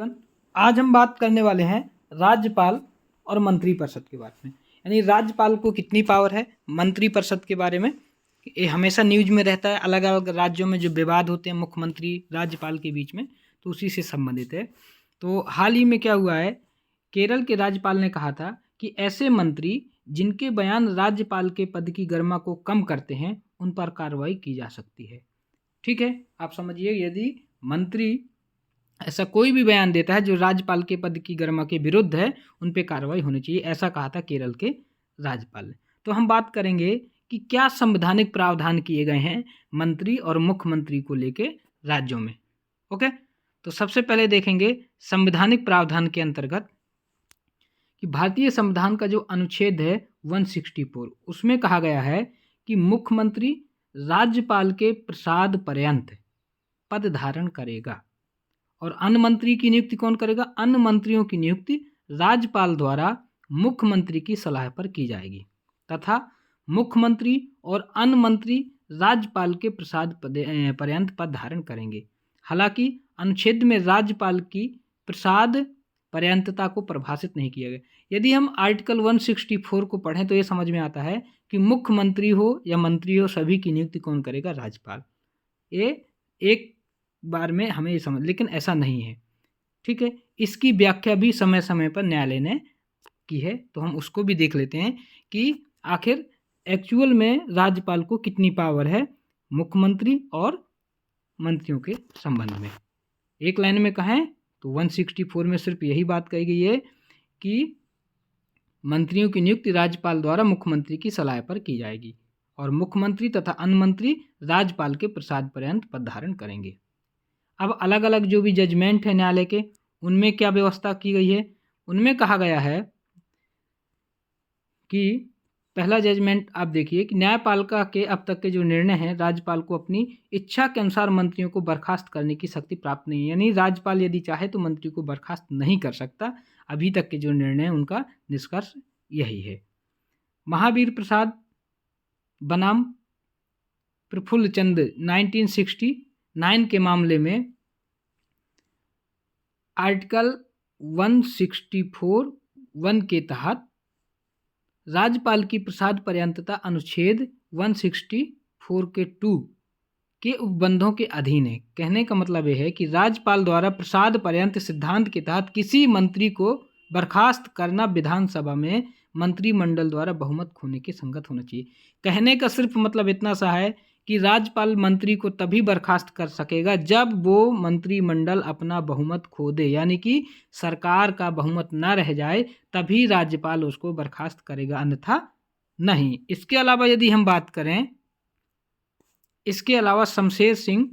Everyone, आज हम बात करने वाले हैं राज्यपाल और मंत्रिपरिषद के बारे में। यानी राज्यपाल को कितनी पावर है, मंत्रिपरिषद के बारे में। ये हमेशा न्यूज में रहता है, अलग अलग राज्यों में जो विवाद होते हैं मुख्यमंत्री राज्यपाल के बीच में, तो उसी से संबंधित है। तो हाल ही में क्या हुआ है, केरल के राज्यपाल ने कहा था कि ऐसे मंत्री जिनके बयान राज्यपाल के पद की गरिमा को कम करते हैं उन पर कार्रवाई की जा सकती है। ठीक है, आप समझिए, यदि मंत्री ऐसा कोई भी बयान देता है जो राज्यपाल के पद की गरिमा के विरुद्ध है, उन पे कार्रवाई होनी चाहिए, ऐसा कहा था केरल के राज्यपाल ने। तो हम बात करेंगे कि क्या संवैधानिक प्रावधान किए गए हैं मंत्री और मुख्यमंत्री को लेके राज्यों में। ओके, तो सबसे पहले देखेंगे संवैधानिक प्रावधान के अंतर्गत कि भारतीय संविधान का जो अनुच्छेद है 164, उसमें कहा गया है कि मुख्यमंत्री राज्यपाल के प्रसाद पर्यंत पद धारण करेगा और अन्य मंत्री की नियुक्ति कौन करेगा? अन्य मंत्रियों की नियुक्ति राज्यपाल द्वारा मुख्यमंत्री की सलाह पर की जाएगी तथा मुख्यमंत्री और अन्य मंत्री राज्यपाल के प्रसाद पर्यंत पद धारण करेंगे। हालांकि अनुच्छेद में राज्यपाल की प्रसाद पर्यंतता को परिभाषित नहीं किया गया। यदि हम आर्टिकल 164 को पढ़ें तो ये समझ में आता है कि मुख्यमंत्री हो या मंत्री हो, सभी की नियुक्ति कौन करेगा? राज्यपाल। ये एक बार में हमें ये समझ, लेकिन ऐसा नहीं है। ठीक है, इसकी व्याख्या भी समय समय पर न्यायालय ने की है, तो हम उसको भी देख लेते हैं कि आखिर एक्चुअल में राज्यपाल को कितनी पावर है मुख्यमंत्री और मंत्रियों के संबंध में। एक लाइन में कहें तो 164 में सिर्फ यही बात कही गई है कि मंत्रियों की नियुक्ति राज्यपाल द्वारा मुख्यमंत्री की सलाह पर की जाएगी और मुख्यमंत्री तथा अन्य मंत्री राज्यपाल के प्रसाद पर्यंत पद धारण करेंगे। अब अलग अलग जो भी जजमेंट है न्यायालय के, उनमें क्या व्यवस्था की गई है? उनमें कहा गया है कि पहला जजमेंट आप देखिए कि न्यायपालिका के अब तक के जो निर्णय हैं, राज्यपाल को अपनी इच्छा के अनुसार मंत्रियों को बर्खास्त करने की शक्ति प्राप्त नहीं है। यानी राज्यपाल यदि चाहे तो मंत्री को बर्खास्त नहीं कर सकता। अभी तक के जो निर्णय हैं उनका निष्कर्ष यही है। महावीर प्रसाद बनाम प्रफुल्ल चंद 1969 के मामले में आर्टिकल 164(1) के तहत राज्यपाल की प्रसाद पर्यंतता अनुच्छेद 164 के 2 के उपबंधों के अधीन है। कहने का मतलब यह है कि राज्यपाल द्वारा प्रसाद पर्यंत सिद्धांत के तहत किसी मंत्री को बर्खास्त करना विधानसभा में मंत्रिमंडल द्वारा बहुमत खोने के संगत होना चाहिए। कहने का सिर्फ मतलब इतना सा है कि राज्यपाल मंत्री को तभी बर्खास्त कर सकेगा जब वो मंत्रिमंडल अपना बहुमत खो दे, यानी कि सरकार का बहुमत न रह जाए, तभी राज्यपाल उसको बर्खास्त करेगा, अन्यथा नहीं। इसके अलावा यदि हम बात करें, इसके अलावा शमशेर सिंह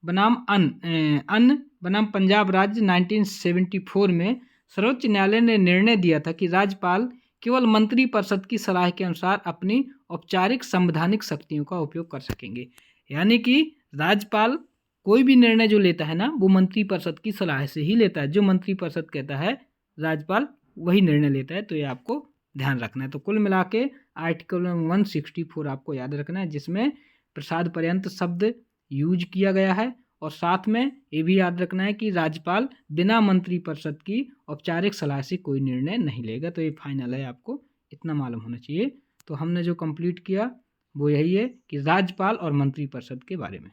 बनाम अन बनाम पंजाब राज्य 1974 में सर्वोच्च न्यायालय ने निर्णय दिया था कि राज्यपाल केवल मंत्रिपरिषद की सलाह के अनुसार अपनी औपचारिक संवैधानिक शक्तियों का उपयोग कर सकेंगे। यानी कि राज्यपाल कोई भी निर्णय जो लेता है ना, वो मंत्रिपरिषद की सलाह से ही लेता है। जो मंत्रिपरिषद कहता है राज्यपाल वही निर्णय लेता है। तो ये आपको ध्यान रखना है। तो कुल मिला के आर्टिकल 164 आपको याद रखना है, जिसमें प्रसाद पर्यंत शब्द यूज किया गया है, और साथ में ये भी याद रखना है कि राज्यपाल बिना मंत्रिपरिषद की औपचारिक सलाह से कोई निर्णय नहीं लेगा। तो ये फाइनल है, आपको इतना मालूम होना चाहिए। तो हमने जो कंप्लीट किया वो यही है कि राज्यपाल और मंत्रिपरिषद के बारे में।